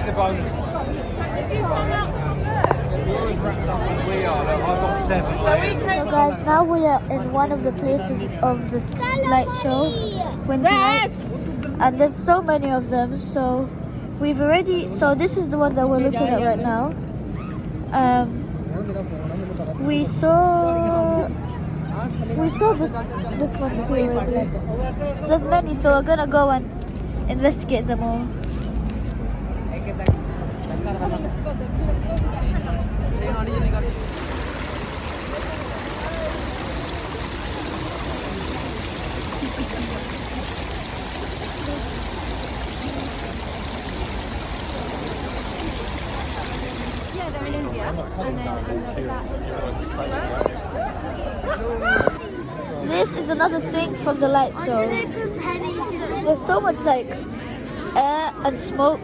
the bonus. We are. Look, I've got 7. So guys, now we are in one of the places of the light show, Winter Lights, and there's so many of them. So we've already. So this is the one that we're looking at right now. We saw this one too already. There's many, so we're gonna go and investigate them all. Yeah, they're in India. And then This is another thing from the light show. There's so much like air and smoke